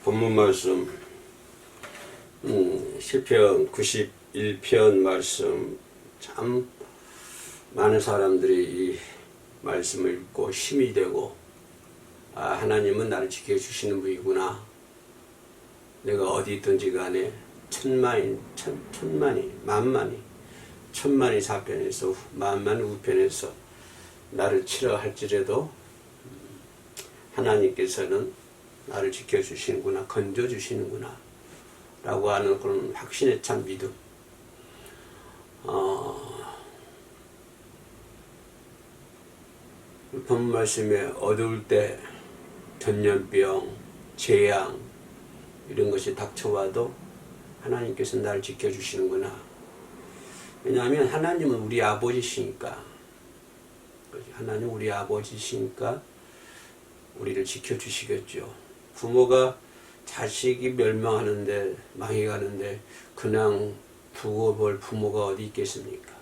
본문 말씀 시편 91편 말씀, 참 많은 사람들이 이 말씀을 읽고 힘이 되고, 하나님은 나를 지켜주시는 분이구나. 내가 어디 있든지 간에 천만이 만만이 천만이 좌편에서 만만이 우편에서 나를 치러 할지라도 하나님께서는 나를 지켜주시는구나, 건져주시는구나 라고 하는 그런 확신에 찬 믿음. 본 말씀에 어두울 때 전염병, 재앙 이런 것이 닥쳐와도 하나님께서 나를 지켜주시는구나. 왜냐하면 하나님은 우리 아버지시니까, 하나님 우리 아버지시니까 우리를 지켜주시겠죠. 부모가 자식이 멸망하는데, 망해가는데 그냥 두고 볼 부모가 어디 있겠습니까?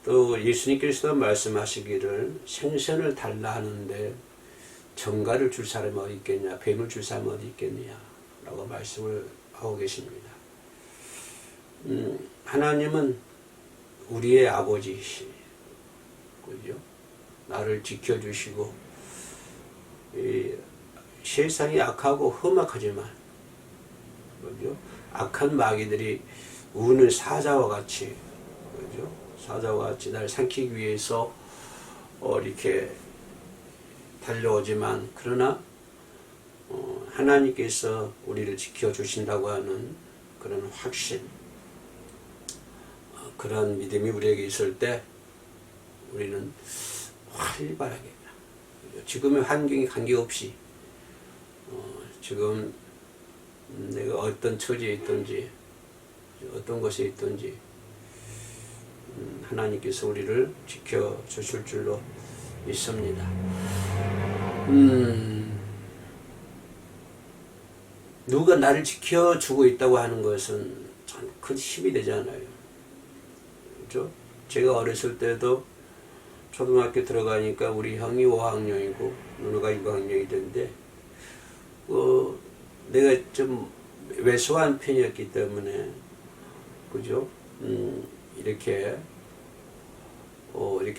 또 예수님께서도 말씀하시기를 생선을 달라 하는데 정갈을 줄 사람이 어디 있겠냐, 뱀을 줄 사람이 어디 있겠냐 라고 말씀을 하고 계십니다. 하나님은 우리의 아버지이시, 그죠? 나를 지켜주시고, 이 세상이 악하고 험악하지만, 그죠? 악한 마귀들이 우는 사자와 같이, 그죠? 사자와 같이 나를 삼키기 위해서 이렇게 달려오지만, 그러나 하나님께서 우리를 지켜주신다고 하는 그런 확신, 그런 믿음이 우리에게 있을 때 우리는 활발하게, 지금의 환경에 관계없이 지금 내가 어떤 처지에 있든지 어떤 곳에 있든지 하나님께서 우리를 지켜주실 줄로 믿습니다. 누가 나를 지켜주고 있다고 하는 것은 참 큰 힘이 되잖아요. 그렇죠? 제가 어렸을 때도 초등학교 들어가니까 우리 형이 5학년이고 누나가 6학년이던데 내가 좀 왜소한 편이었기 때문에, 그죠? 이렇게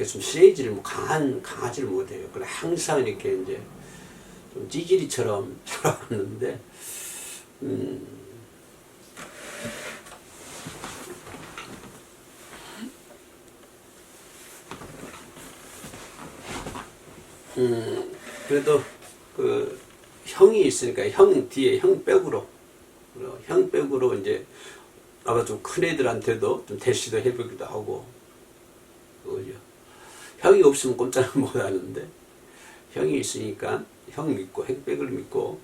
좀 세지를 강하지를 못해요. 그래 항상 이렇게 이제 좀 찌질이처럼 자라왔는데, 그래도 그 형이 있으니까 형 뒤에 형백으로 이제 아마 좀 큰 애들한테도 좀 대시도 해보기도 하고, 그죠? 형이 없으면 꼼짝을 못 하는데 형이 있으니까 형 믿고 형백을 믿고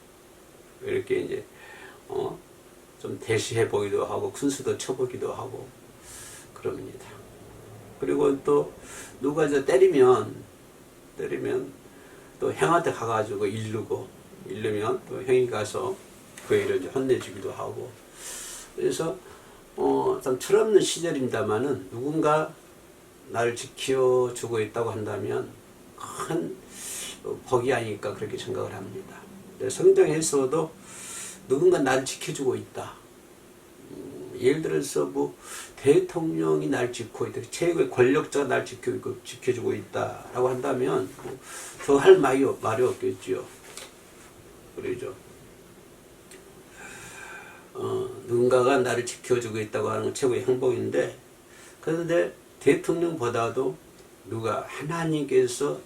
이렇게 이제 좀 대시해 보기도 하고 큰 수도 쳐보기도 하고 그럽니다. 그리고 또 누가 이제 때리면 또 형한테 가가지고 이르면 또 형이 가서 그 일을 이제 혼내주기도 하고, 그래서 좀 철없는 시절입니다만은 누군가 나를 지켜주고 있다고 한다면 큰 복이 아닐까 그렇게 생각을 합니다. 성장에서도 누군가 나를 지켜주고 있다. 예를 들어서 뭐 대통령이 날 지키고 있다, 최고의 권력자가 날 지켜주고 있다라고 한다면 더 할 말이 없겠죠. 그러죠. 누군가가 나를 지켜주고 있다고 하는 건 최고의 행복인데, 그런데 대통령보다도 누가 하나님께서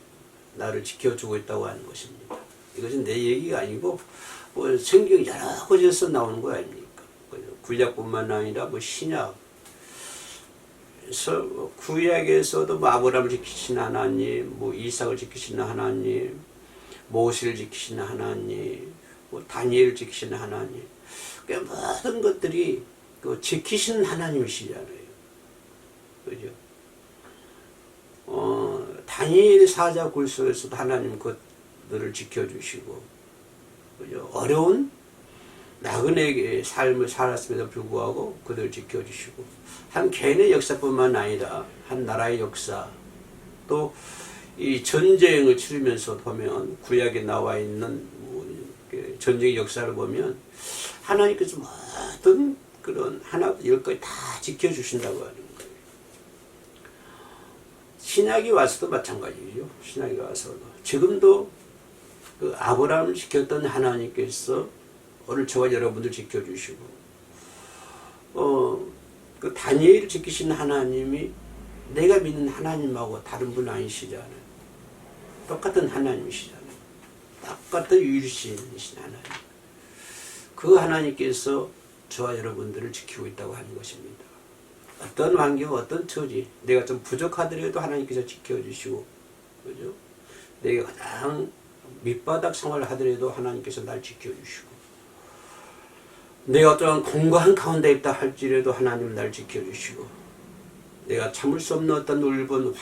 나를 지켜주고 있다고 하는 것입니다. 이것은 내 얘기가 아니고 뭐 성경 여러 곳에서 나오는 거 아닙니까? 구약뿐만 아니라 뭐 신약, 구약에서도 뭐 아브라함을 지키시는 하나님, 뭐 이삭을 지키시는 하나님, 모세를 지키시는 하나님, 뭐 다니엘을 지키시는 하나님, 그 모든 것들이 그 지키시는 하나님이시잖아요. 그죠? 다니엘 사자 굴소에서도 하나님 그들을 지켜주시고, 그죠? 어려운 나그네의 삶을 살았음에도 불구하고 그들을 지켜주시고, 한 개인의 역사뿐만 아니라 한 나라의 역사, 또 이 전쟁을 치르면서 보면 구약에 나와 있는 그 전쟁의 역사를 보면 하나님께서 모든 그런 하나부터 열까지 다 지켜주신다고 하는 거예요. 신약이 와서도 마찬가지죠. 신약이 와서도 지금도 그 아브라함을 지켰던 하나님께서 오늘 저와 여러분들 지켜주시고 그 다니엘을 지키신 하나님이 내가 믿는 하나님하고 다른 분 아니시잖아요. 똑같은 하나님이시잖아요. 똑같은 유일신이신 하나님. 그 하나님께서 저와 여러분들을 지키고 있다고 하는 것입니다. 어떤 환경, 어떤 처지, 내가 좀 부족하더라도 하나님께서 지켜주시고, 그죠? 내가 가장 밑바닥 생활을 하더라도 하나님께서 날 지켜주시고, 내가 어떠한 공고한 가운데 있다 할지라도 하나님은 날 지켜주시고, 내가 참을 수 없는 어떤 울분,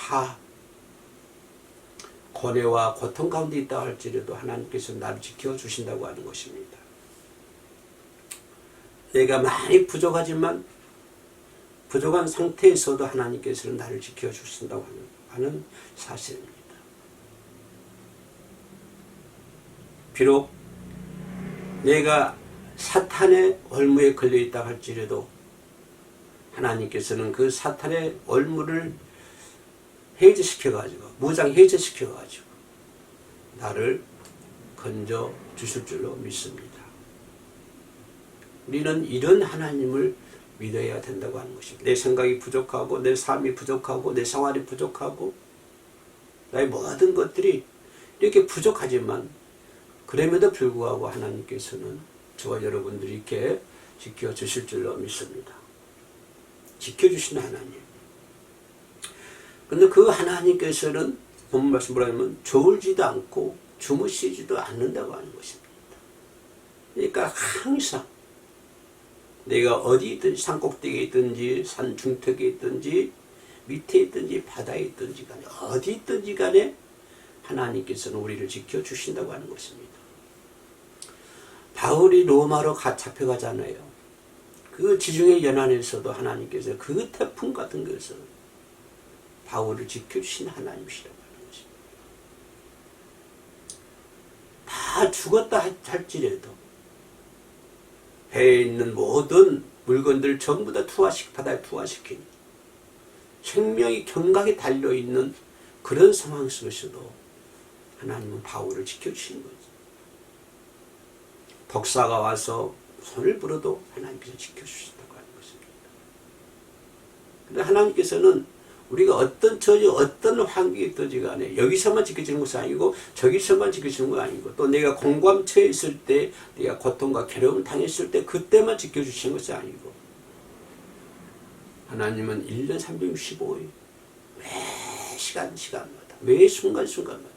고뇌와 고통 가운데 있다 할지라도 하나님께서 나를 지켜주신다고 하는 것입니다. 내가 많이 부족하지만 부족한 상태에서도 하나님께서는 나를 지켜주신다고 하는 사실입니다. 비록 내가 사탄의 올무에 걸려있다 할지라도 하나님께서는 그 사탄의 올무를 해제시켜가지고 무장 해제시켜가지고 나를 건져 주실 줄로 믿습니다. 우리는 이런 하나님을 믿어야 된다고 하는 것입니다. 내 생각이 부족하고 내 삶이 부족하고 내 생활이 부족하고 나의 모든 것들이 이렇게 부족하지만 그럼에도 불구하고 하나님께서는 저와 여러분들이 이렇게 지켜주실 줄로 믿습니다. 지켜주시는 하나님. 근데 그 하나님께서는 본문 말씀 뭐라 하면 졸지도 않고 주무시지도 않는다고 하는 것입니다. 그러니까 항상 내가 어디 있든지 산꼭대기에 있든지 산 중턱에 있든지 밑에 있든지 바다에 있든지 간에 어디 있든지 간에 하나님께서는 우리를 지켜주신다고 하는 것입니다. 바울이 로마로 잡혀가잖아요. 그 지중해 연안에서도 하나님께서 그 태풍 같은 것을 바울을 지켜주신 하나님이시라고 하는 것입니다. 다 죽었다 할지라도 배에 있는 모든 물건들 전부 다 바다에 투하시키니 생명이 경각에 달려있는 그런 상황 속에서도 하나님은 바울을 지켜주신 거죠. 독사가 와서 손을 불어도 하나님께서 지켜주신다고 하는 것입니다. 그런데 하나님께서는 우리가 어떤 처지, 어떤 환경에 있든지 간에 여기서만 지켜주는 것이 아니고 저기서만 지켜주는 것이 아니고 또 내가 공감처에 있을 때 내가 고통과 괴로움을 당했을 때 그때만 지켜주시는 것이 아니고 하나님은 1년 365일 매 시간마다 매 순간마다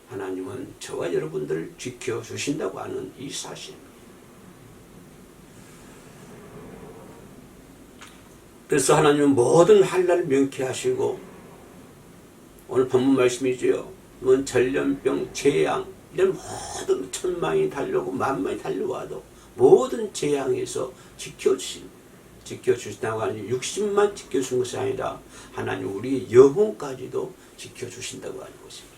하나님은 저와 여러분들을 지켜주신다고 하는 이 사실입니다. 그래서 하나님은 모든 환난을 명쾌하시고 오늘 본문 말씀이죠. 전염병, 재앙 이런 모든 천망이 달려오고 만망이 달려와도 모든 재앙에서 지켜주신다고 하는 육신만 지켜주는 것이 아니라 하나님 우리 영혼까지도 지켜주신다고 하는 것입니다.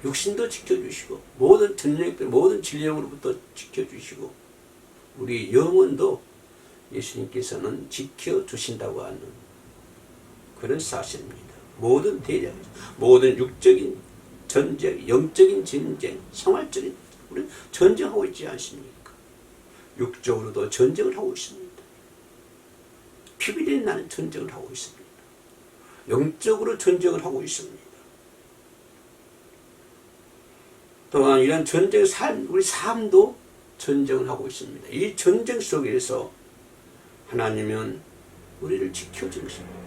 육신도 지켜주시고 모든 전쟁들 모든 질병으로부터 지켜주시고 우리 영혼도 예수님께서는 지켜주신다고 하는 그런 사실입니다. 모든 대장, 모든 육적인 전쟁, 영적인 전쟁, 생활적인 우리 전쟁하고 있지 않습니까? 육적으로도 전쟁을 하고 있습니다. 피비린내 나는 전쟁을 하고 있습니다. 영적으로 전쟁을 하고 있습니다. 또한 이런 전쟁 우리 삶도 전쟁을 하고 있습니다. 이 전쟁 속에서 하나님은 우리를 지켜주십니다.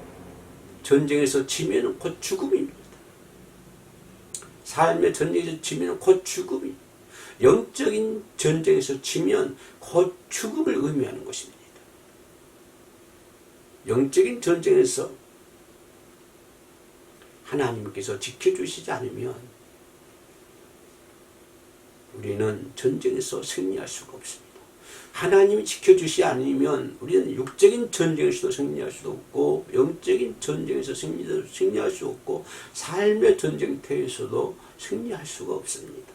전쟁에서 지면은 곧 죽음입니다. 삶의 전쟁에서 지면은 곧 죽음입니다. 영적인 전쟁에서 지면 곧 죽음을 의미하는 것입니다. 영적인 전쟁에서 하나님께서 지켜주시지 않으면 우리는 전쟁에서 승리할 수가 없습니다. 하나님이 지켜주시지 않으면 우리는 육적인 전쟁에서도 승리할 수도 없고 영적인 전쟁에서 승리할 수 없고 삶의 전쟁터에서도 승리할 수가 없습니다.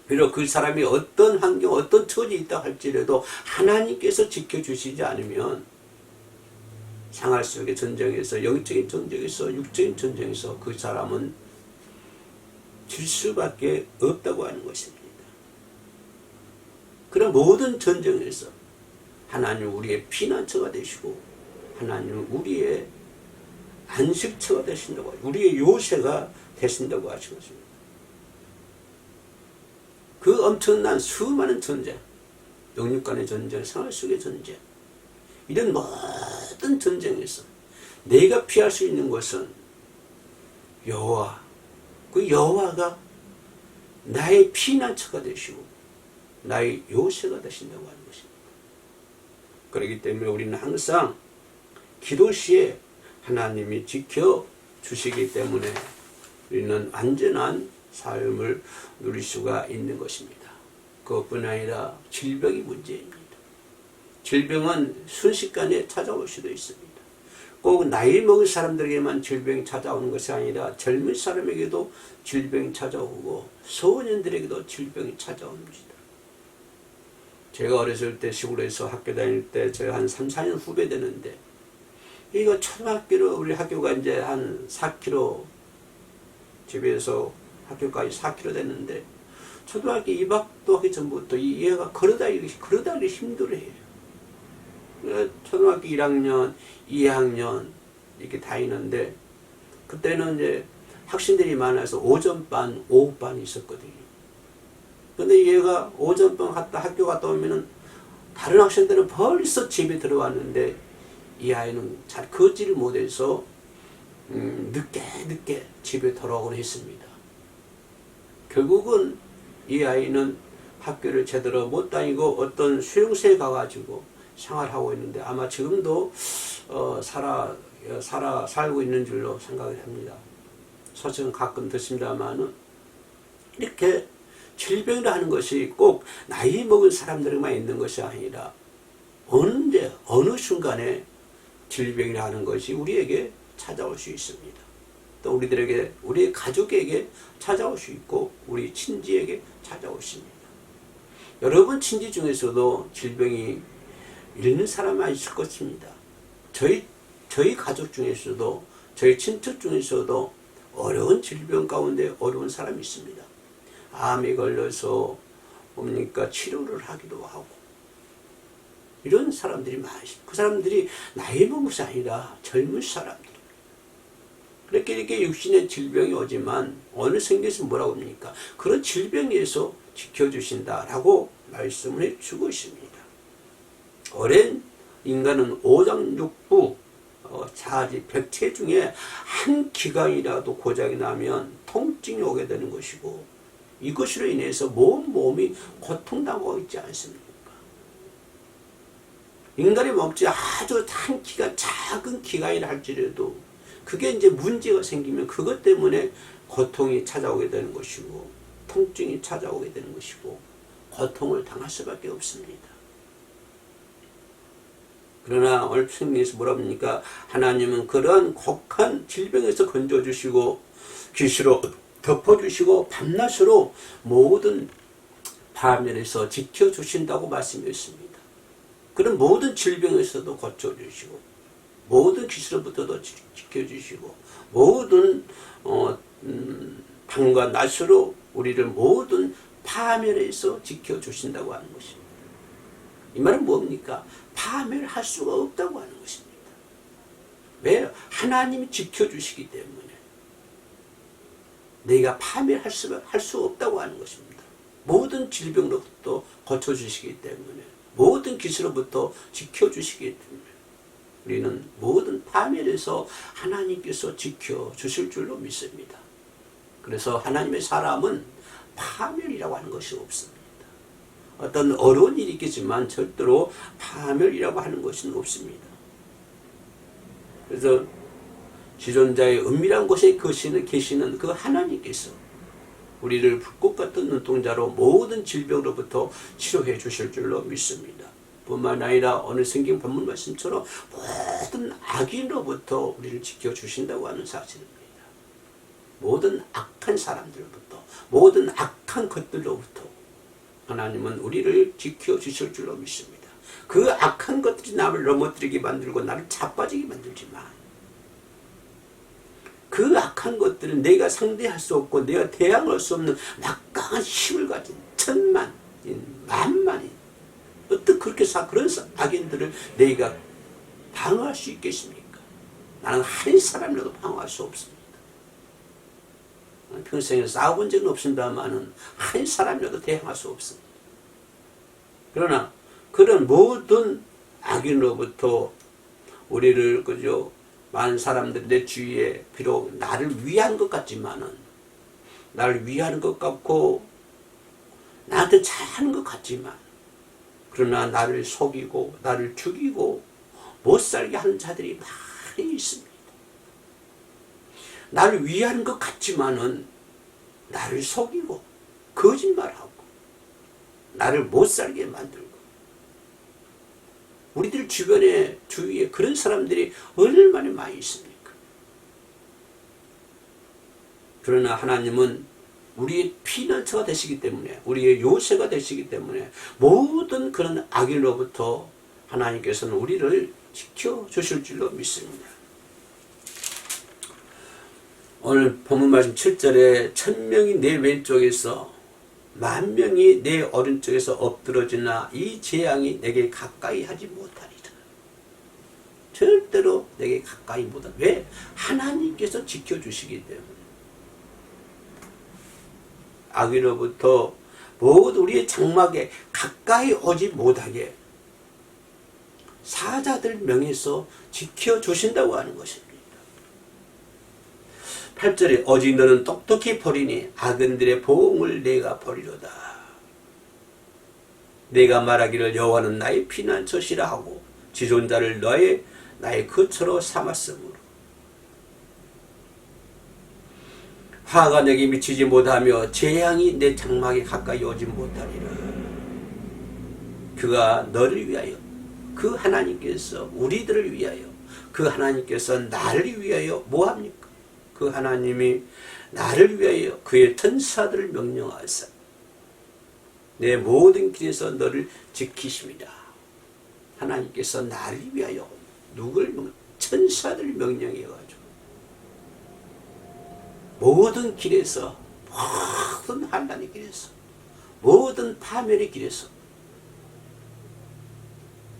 비록 그 사람이 어떤 환경, 어떤 처지에 있다 할지라도 하나님께서 지켜주시지 않으면 생활 속의 전쟁에서, 영적인 전쟁에서, 육적인 전쟁에서 그 사람은 질 수밖에 없다고 하는 것입니다. 그런 모든 전쟁에서 하나님 우리의 피난처가 되시고 하나님은 우리의 안식처가 되신다고, 우리의 요새가 되신다고 하신 것입니다. 그 엄청난 수많은 전쟁, 영육 간의 전쟁, 생활 속의 전쟁, 이런 모든 전쟁에서 내가 피할 수 있는 것은 여호와, 그 여호와가 나의 피난처가 되시고 나의 요새가 되신다고 하는 것입니다. 그렇기 때문에 우리는 항상 기도 시에 하나님이 지켜주시기 때문에 우리는 안전한 삶을 누릴 수가 있는 것입니다. 그것뿐 아니라 질병이 문제입니다. 질병은 순식간에 찾아올 수도 있습니다. 꼭 나이 먹은 사람들에게만 질병이 찾아오는 것이 아니라 젊은 사람에게도 질병이 찾아오고 소년들에게도 질병이 찾아옵니다. 제가 어렸을 때 시골에서 학교 다닐 때 제가 한 3, 4년 후배 되는데 이거 초등학교로 우리 학교가 이제 한 4km, 집에서 학교까지 4km 됐는데 초등학교 입학도 하기 전부터 이 얘가 걸어다니기 힘들어해요. 초등학교 1학년, 2학년 이렇게 다니는데 그때는 이제 학생들이 많아서 오전반, 오후반이 있었거든요. 근데 얘가 오전반 학교 갔다 오면은 다른 학생들은 벌써 집에 들어왔는데 이 아이는 잘 걷지를 못해서 늦게 집에 돌아오곤 했습니다. 결국은 이 아이는 학교를 제대로 못 다니고 어떤 수용소에 가가지고 생활하고 있는데 아마 지금도 살고 있는 줄로 생각을 합니다. 소식은 가끔 듣습니다만은 이렇게 질병이라 하는 것이 꼭 나이 먹은 사람들에게만 있는 것이 아니라 언제 어느 순간에 질병이라 하는 것이 우리에게 찾아올 수 있습니다. 또 우리들에게, 우리 가족에게 찾아올 수 있고 우리 친지에게 찾아오십니다. 여러분 친지 중에서도 질병이 있는 사람이 있을 것입니다. 저희 가족 중에서도, 저희 친척 중에서도 어려운 질병 가운데 어려운 사람이 있습니다. 암에 걸려서 뭡니까 치료를 하기도 하고 이런 사람들이 많으십니다. 그 사람들이 나이 먹은 것이 아니라 젊은 사람들. 이렇게 육신의 질병이 오지만 어느 성경에서 뭐라고 합니까? 그런 질병에서 지켜주신다라고 말씀을 해주고 있습니다. 오랜 인간은 오장육부 자지 백체 중에 한 기관이라도 고장이 나면 통증이 오게 되는 것이고 이것으로 인해서 몸이 고통당하고 있지 않습니까? 인간의 몸체 아주 한 기관, 작은 기관이라 할지라도 그게 이제 문제가 생기면 그것 때문에 고통이 찾아오게 되는 것이고 통증이 찾아오게 되는 것이고 고통을 당할 수밖에 없습니다. 그러나 오늘 성경에서 뭐라고 합니까? 하나님은 그러한 곡한 질병에서 건져주시고 귀시로 덮어주시고 밤낮으로 모든 파멸에서 지켜주신다고 말씀했습니다. 그런 모든 질병에서도 고쳐주시고 모든 귀시로부터도 지켜주시고 모든 밤과 낮으로 우리를 모든 파멸에서 지켜주신다고 하는 것입니다. 이 말은 뭡니까? 파멸할 수가 없다고 하는 것입니다. 왜? 하나님이 지켜주시기 때문에 내가 파멸할 수 없다고 하는 것입니다. 모든 질병으로부터 고쳐주시기 때문에 모든 기스로부터 지켜주시기 때문에 우리는 모든 파멸에서 하나님께서 지켜주실 줄로 믿습니다. 그래서 하나님의 사람은 파멸이라고 하는 것이 없습니다. 어떤 어려운 일이 있겠지만 절대로 파멸이라고 하는 것은 없습니다. 그래서 지존자의 은밀한 곳에 계시는 그 하나님께서 우리를 불꽃 같은 눈동자로 모든 질병으로부터 치료해 주실 줄로 믿습니다. 뿐만 아니라 오늘 성경 본문 말씀처럼 모든 악인으로부터 우리를 지켜주신다고 하는 사실입니다. 모든 악한 사람들로부터 모든 악한 것들로부터 하나님은 우리를 지켜주실 줄로 믿습니다. 그 악한 것들이 나를 넘어뜨리게 만들고 나를 자빠지게 만들지만 그 악한 것들은 내가 상대할 수 없고 내가 대항할 수 없는 막강한 힘을 가진 천만, 만만인 어떻게 그렇게 그런 악인들을 내가 방어할 수 있겠습니까? 나는 한 사람이라도 방어할 수 없습니다. 평생에 싸워본 적은 없습니다만은 한 사람이라도 대항할 수 없습니다. 그러나 그런 모든 악인으로부터 우리를 그저 많은 사람들이 내 주위에 비록 나를 위한 것 같지만은 나를 위하는 것 같고 나한테 잘하는 것 같지만 그러나 나를 속이고 나를 죽이고 못 살게 하는 자들이 많이 있습니다. 나를 위하는 것 같지만은 나를 속이고 거짓말하고 나를 못 살게 만들고 우리들 주위에 그런 사람들이 얼마나 많이 있습니까? 그러나 하나님은 우리의 피난처가 되시기 때문에 우리의 요새가 되시기 때문에 모든 그런 악인으로부터 하나님께서는 우리를 지켜주실 줄로 믿습니다. 오늘 본문 말씀 7절에 1000명이 내 왼쪽에서 10,000명이 내 오른쪽에서 엎드러지나 이 재앙이 내게 가까이 하지 못하리라. 절대로 내게 가까이 못하리라. 왜? 하나님께서 지켜주시기 때문에. 악인으로부터 모두 우리의 장막에 가까이 오지 못하게 사자들 명에서 지켜주신다고 하는 것입니다. 8절에 오직 너는 똑똑히 버리니 악인들의 보응을 내가 버리로다. 내가 말하기를 여호와는 나의 피난처시라 하고 지존자를 나의 거처로 삼았으므로 화가 내게 미치지 못하며 재앙이 내 장막에 가까이 오지 못하리라. 그가 너를 위하여 그 하나님께서 우리들을 위하여 그 하나님께서 나를 위하여 뭐합니까? 그 하나님이 나를 위하여 그의 천사들을 명령하사 내 모든 길에서 너를 지키십니다. 하나님께서 나를 위하여 누굴 천사들을 명령해가지고 모든 길에서 모든 환난의 길에서 모든 파멸의 길에서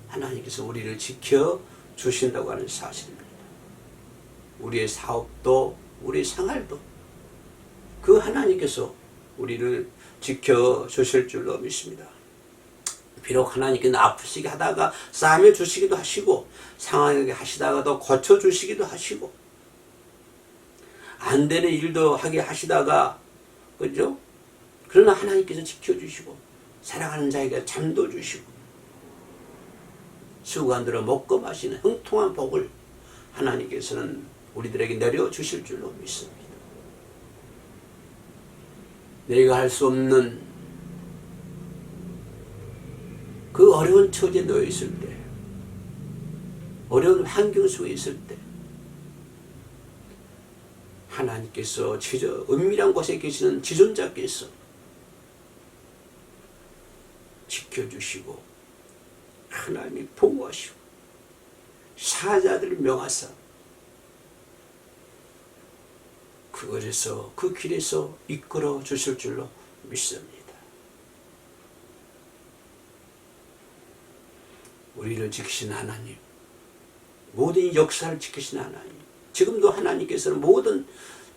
하나님께서 우리를 지켜주신다고 하는 사실입니다. 우리의 사업도 우리의 생활도 그 하나님께서 우리를 지켜주실 줄로 믿습니다. 비록 하나님께는 아프시게 하다가 싸매 주시기도 하시고 상하게 하시다가도 고쳐주시기도 하시고 안 되는 일도 하게 하시다가 그죠? 그러나 하나님께서 지켜주시고 사랑하는 자에게 잠도 주시고 수고한대로 먹고 마시는 형통한 복을 하나님께서는 우리들에게 내려주실 줄로 믿습니다. 내가 할 수 없는 그 어려운 처지에 놓여 있을 때, 어려운 환경 속에 있을 때 하나님께서 은밀한 곳에 계시는 지존자께서 지켜주시고 하나님이 보호하시고 사자들을 명하사 그것에서 그 길에서 이끌어 주실 줄로 믿습니다. 우리를 지키신 하나님, 모든 역사를 지키신 하나님, 지금도 하나님께서는 모든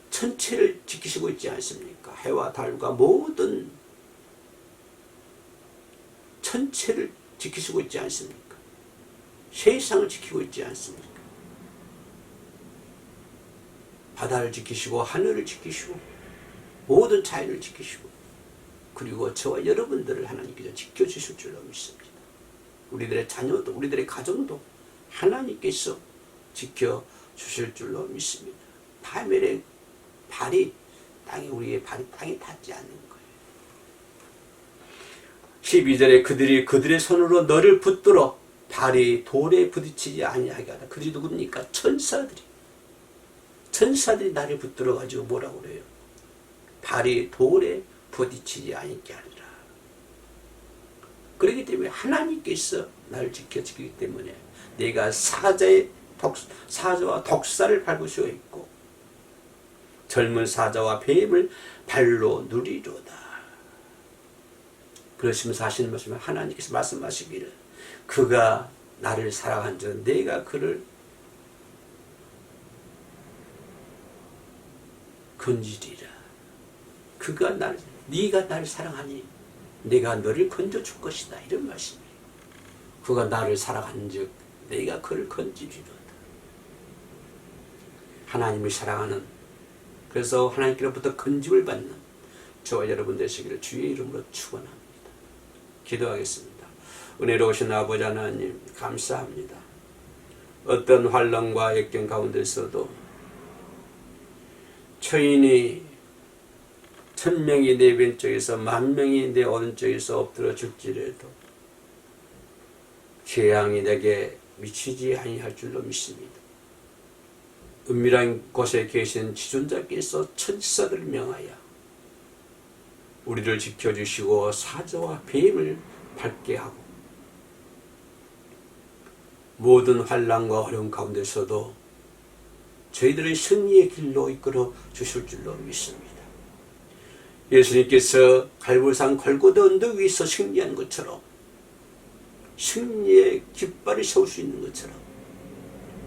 천체를 지키시고 있지 않습니까? 해와 달과 모든 천체를 지키시고 있지 않습니까? 세상을 지키고 있지 않습니까? 바다를 지키시고 하늘을 지키시고 모든 자연을 지키시고 그리고 저와 여러분들을 하나님께서 지켜주실 줄로 믿습니다. 우리들의 자녀도 우리들의 가정도 하나님께서 지켜주실 줄로 믿습니다. 파멸의 발이 우리의 발이 땅에 닿지 않는 거예요. 12절에 그들의 손으로 너를 붙들어 발이 돌에 부딪히지 아니하게 하다. 그들이 누굽니까? 천사들이 나를 붙들어 가지고 뭐라고 그래요? 발이 돌에 부딪히지 않게 하리라. 그렇기 때문에 하나님께서 나를 지켜주기 때문에 내가 사자와 독사를 밟을 수가 있고 젊은 사자와 뱀을 발로 누리로다. 그러시면서 하시는 말씀은 하나님께서 말씀하시기를 그가 나를 사랑한 줄 내가 그를 건지리라. 네가 나를 사랑하니 내가 너를 건져줄 것이다. 이런 말씀이에요. 그가 나를 사랑한 즉 내가 그를 건지리로다. 하나님을 사랑하는, 그래서 하나님께로부터 건짐을 받는 저와 여러분 되시기를 주의 이름으로 축원합니다. 기도하겠습니다. 은혜로우신 아버지 하나님 감사합니다. 어떤 환난과 역경 가운데서도 처인이 1000명이 내 왼쪽에서 10,000명이 내 오른쪽에서 엎드려 줄지라도 재앙이 내게 미치지 아니할 줄로 믿습니다. 은밀한 곳에 계신 지존자께서 천사들을 명하여 우리를 지켜주시고 사자와 뱀을 밟게 하고 모든 환난과 어려움 가운데서도 저희들의 승리의 길로 이끌어 주실 줄로 믿습니다. 예수님께서 갈보리산 골고다 언덕 위에서 승리한 것처럼 승리의 깃발을 세울 수 있는 것처럼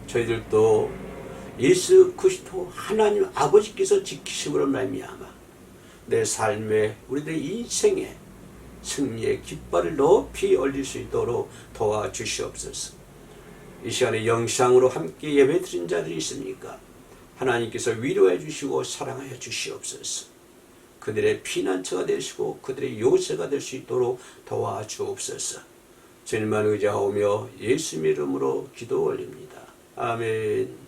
저희들도 예수 그리스도 하나님 아버지께서 지키심으로 말미암아 내 삶에 우리들의 인생에 승리의 깃발을 높이 올릴 수 있도록 도와주시옵소서. 이 시간에 영상으로 함께 예배드린 자들이 있습니까? 하나님께서 위로해 주시고 사랑하여 주시옵소서. 그들의 피난처가 되시고 그들의 요새가 될 수 있도록 도와주옵소서. 주님만 의지하오며 예수님 이름으로 기도 올립니다. 아멘.